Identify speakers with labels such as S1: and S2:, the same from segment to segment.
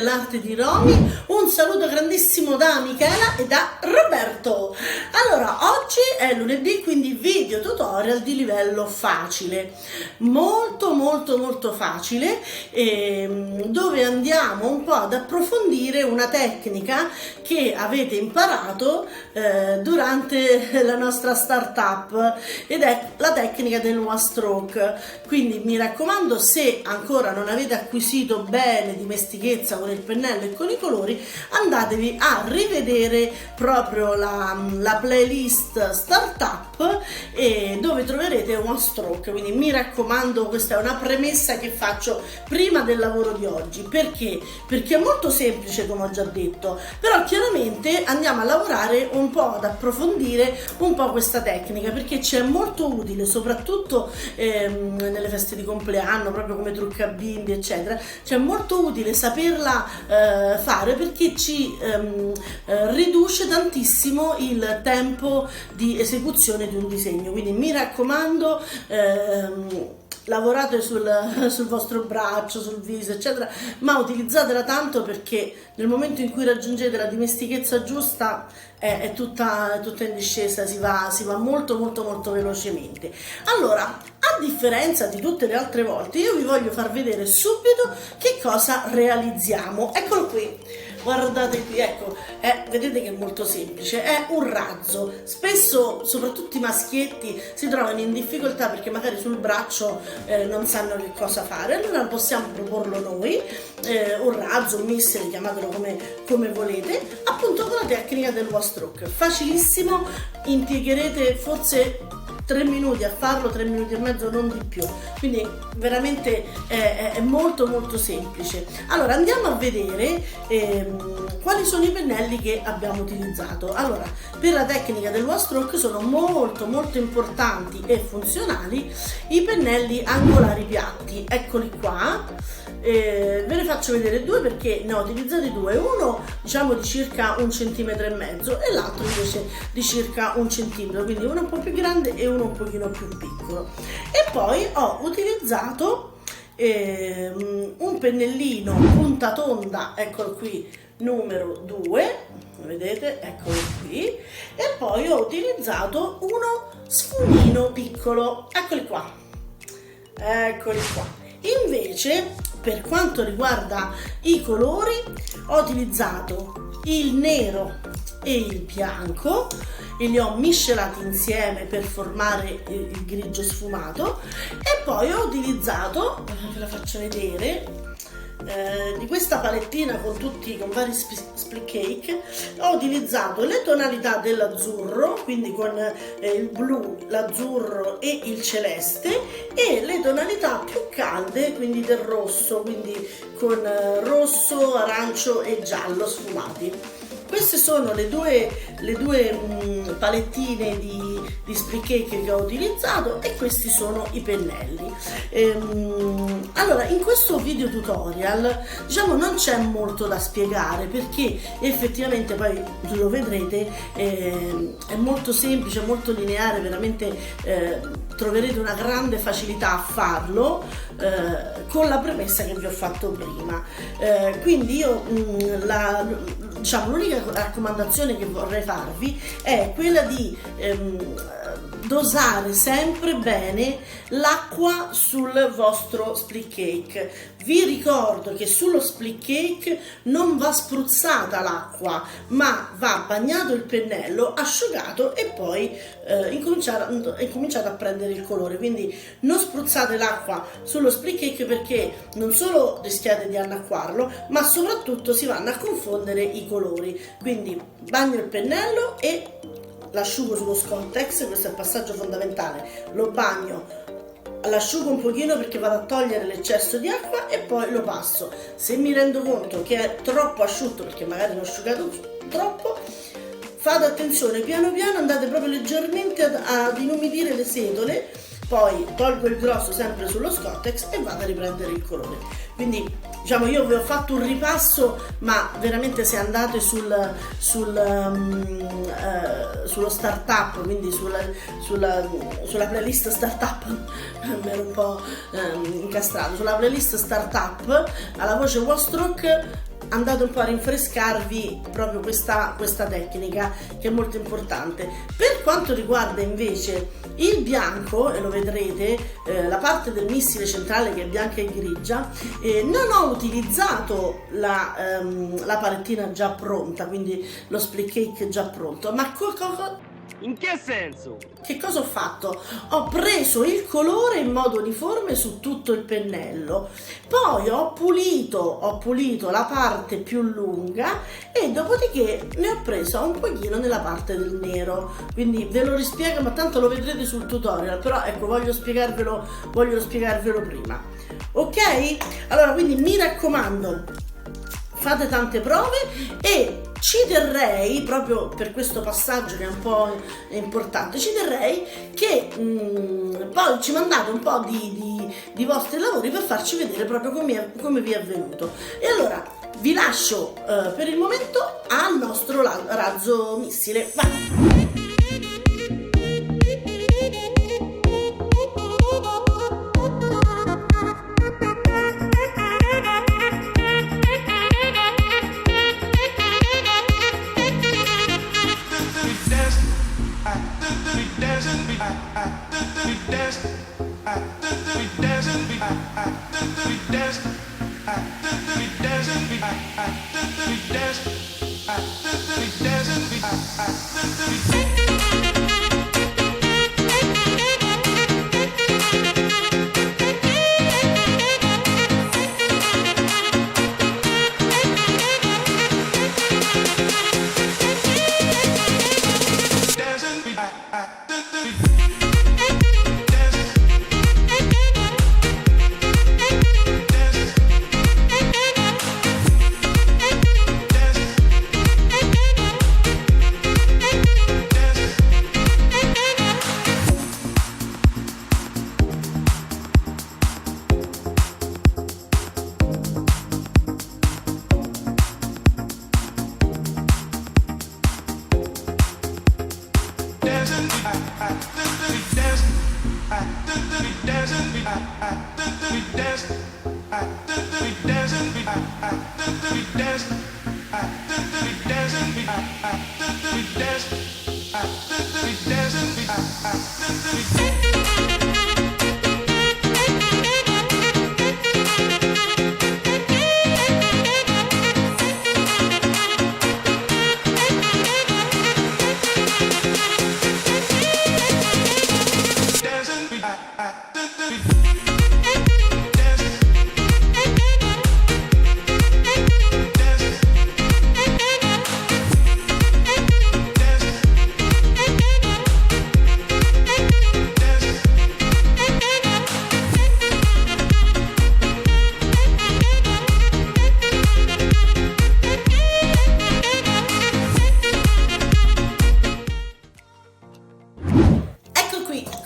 S1: l'arte di Romy, un saluto grandissimo da Michela e da Roberto. Allora, oggi è lunedì, quindi video tutorial di livello facile, molto facile, dove andiamo un po' ad approfondire una tecnica che avete imparato durante la nostra startup, ed è la tecnica del one stroke. Quindi mi raccomando, se ancora non avete acquisito bene dimestichezza con il pennello e con i colori, andatevi a rivedere proprio la playlist startup, dove troverete one stroke. Quindi mi raccomando, questa è una premessa che faccio prima del lavoro di oggi. Perché è molto semplice, come ho già detto, però chiaramente andiamo a lavorare un po', ad approfondire un po' questa tecnica, perché ci è molto utile, soprattutto nelle feste di compleanno, proprio come trucca bimbi eccetera. C'è molto utile saperla fare, perché ci riduce tantissimo il tempo di esecuzione di un disegno. Quindi mi raccomando, lavorate sul vostro braccio, sul viso eccetera, ma utilizzatela tanto, perché nel momento in cui raggiungete la dimestichezza giusta è tutta in discesa, si va molto velocemente. Allora, a differenza di tutte le altre volte, io vi voglio far vedere subito che cosa realizziamo. Eccolo qui, guardate qui, ecco, vedete che è molto semplice, è un razzo. Spesso, soprattutto i maschietti, si trovano in difficoltà perché magari sul braccio non sanno che cosa fare, allora possiamo proporlo noi, un razzo, un missile, chiamatelo come volete, appunto con la tecnica del one stroke. Facilissimo, impiegherete forse 3 minuti a farlo, 3 minuti e mezzo, non di più, quindi veramente è molto semplice. Allora, andiamo a vedere quali sono i pennelli che abbiamo utilizzato. Allora, per la tecnica del one stroke sono molto importanti e funzionali i pennelli angolari piatti. Eccoli qua. Ve ne faccio vedere due, perché ne ho utilizzati due, uno diciamo di circa 1,5 centimetri e l'altro invece di circa 1 centimetro, quindi uno un po' più grande e uno un pochino più piccolo. E poi ho utilizzato un pennellino punta tonda, eccolo qui, numero 2, vedete, eccolo qui, e poi ho utilizzato uno sfumino piccolo, eccoli qua. Invece, per quanto riguarda i colori, ho utilizzato il nero e il bianco e li ho miscelati insieme per formare il grigio sfumato, e poi ho utilizzato, ve la faccio vedere, di questa palettina con vari split cake. Ho utilizzato le tonalità dell'azzurro, quindi con il blu, l'azzurro e il celeste, e le tonalità più calde, quindi del rosso, quindi con rosso, arancio e giallo sfumati. Queste sono le due palettine di split cake che ho utilizzato, e questi sono i pennelli. Allora, in questo video tutorial diciamo non c'è molto da spiegare, perché effettivamente poi lo vedrete, è molto semplice, molto lineare, veramente troverete una grande facilità a farlo, con la premessa che vi ho fatto prima. Quindi io l'unica raccomandazione che vorrei farvi è quella di dosare sempre bene l'acqua sul vostro split cake. Vi ricordo che sullo split cake non va spruzzata l'acqua, ma va bagnato il pennello, asciugato e poi incominciato a prendere il colore. Quindi non spruzzate l'acqua sullo split cake, perché non solo rischiate di annacquarlo, ma soprattutto si vanno a confondere i colori. Quindi bagno il pennello e l'asciugo sullo Scottex, questo è il passaggio fondamentale. Lo bagno, l'asciugo un pochino perché vado a togliere l'eccesso di acqua, e poi lo passo. Se mi rendo conto che è troppo asciutto, perché magari l'ho asciugato troppo, fate attenzione, piano andate proprio leggermente ad inumidire le setole, poi tolgo il grosso sempre sullo Scottex e vado a riprendere il colore. Quindi diciamo, io vi ho fatto un ripasso, ma veramente se andate sullo startup, quindi sulla playlist startup, mi ero un po' incastrato, sulla playlist startup alla voce one stroke, andate un po' a rinfrescarvi proprio questa tecnica, che è molto importante. Per quanto riguarda invece il bianco, e lo vedrete, la parte del missile centrale che è bianca e grigia, non ho utilizzato la palettina già pronta, quindi lo split cake già pronto, ma
S2: in che senso?
S1: che cosa ho fatto? Ho preso il colore in modo uniforme su tutto il pennello, poi ho pulito la parte più lunga e dopodiché ne ho preso un pochino nella parte del nero, quindi ve lo rispiego, ma tanto lo vedrete sul tutorial, però ecco, voglio spiegarvelo prima, ok? Allora, quindi mi raccomando, fate tante prove, e ci terrei, proprio per questo passaggio che è un po' importante, ci terrei che poi ci mandate un po' di vostri lavori per farci vedere proprio come vi è venuto. E allora vi lascio per il momento al nostro razzo missile. Vai!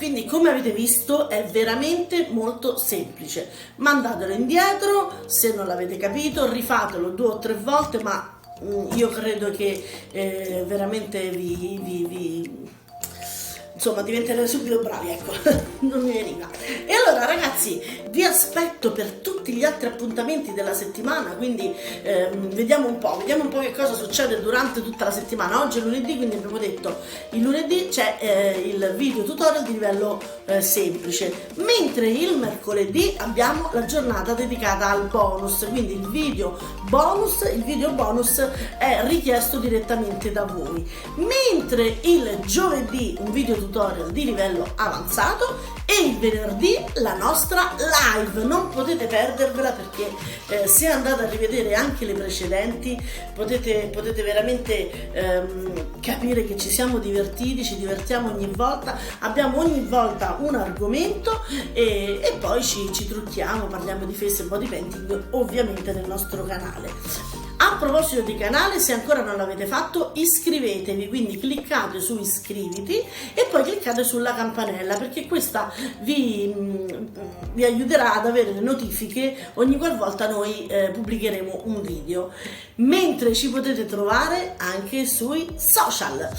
S1: Quindi, come avete visto, è veramente molto semplice. Mandatelo indietro se non l'avete capito, rifatelo 2 o 3 volte, ma io credo che veramente insomma, diventerete subito bravi, ecco, non mi veniva. E allora ragazzi, vi aspetto per tutti gli altri appuntamenti della settimana, quindi vediamo un po' che cosa succede durante tutta la settimana. Oggi è lunedì, quindi abbiamo detto il lunedì c'è il video tutorial di livello semplice, mentre il mercoledì abbiamo la giornata dedicata al bonus, quindi il video bonus è richiesto direttamente da voi, mentre il giovedì un video tutorial di livello avanzato e il venerdì la nostra live. Non potete perdervela, perché se andate a rivedere anche le precedenti potete veramente capire che ci siamo divertiti, ci divertiamo ogni volta, abbiamo ogni volta un argomento e poi ci trucchiamo, parliamo di face e body painting ovviamente nel nostro canale. A proposito di canale, se ancora non l'avete fatto, iscrivetevi, quindi cliccate su iscriviti e poi cliccate sulla campanella, perché questa vi aiuterà ad avere le notifiche ogni qualvolta noi pubblicheremo un video, mentre ci potete trovare anche sui social.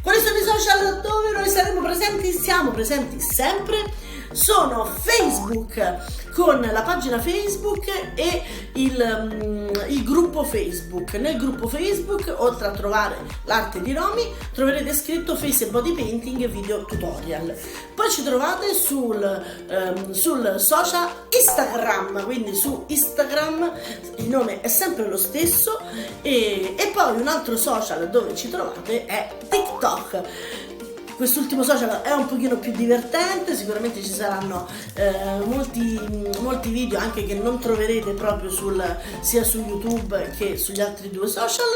S1: Quali sono i social dove noi saremo presenti? Siamo presenti sempre sono Facebook, con la pagina Facebook e il gruppo Facebook. Nel gruppo Facebook, oltre a trovare l'arte di Romy, troverete scritto Face e Body Painting Video Tutorial. Poi ci trovate sul social Instagram, quindi su Instagram il nome è sempre lo stesso, e poi un altro social dove ci trovate è TikTok. Quest'ultimo social è un pochino più divertente, sicuramente ci saranno molti video anche che non troverete proprio sia su YouTube che sugli altri due social,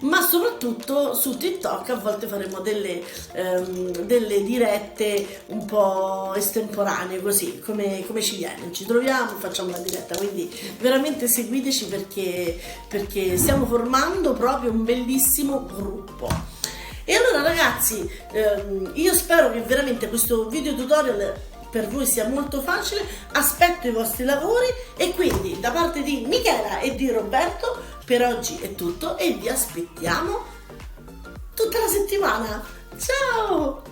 S1: ma soprattutto su TikTok a volte faremo delle dirette un po' estemporanee, così come ci viene, ci troviamo, facciamo la diretta, quindi veramente seguiteci perché stiamo formando proprio un bellissimo gruppo. E allora ragazzi, io spero che veramente questo video tutorial per voi sia molto facile, aspetto i vostri lavori, e quindi da parte di Michela e di Roberto per oggi è tutto e vi aspettiamo tutta la settimana. Ciao!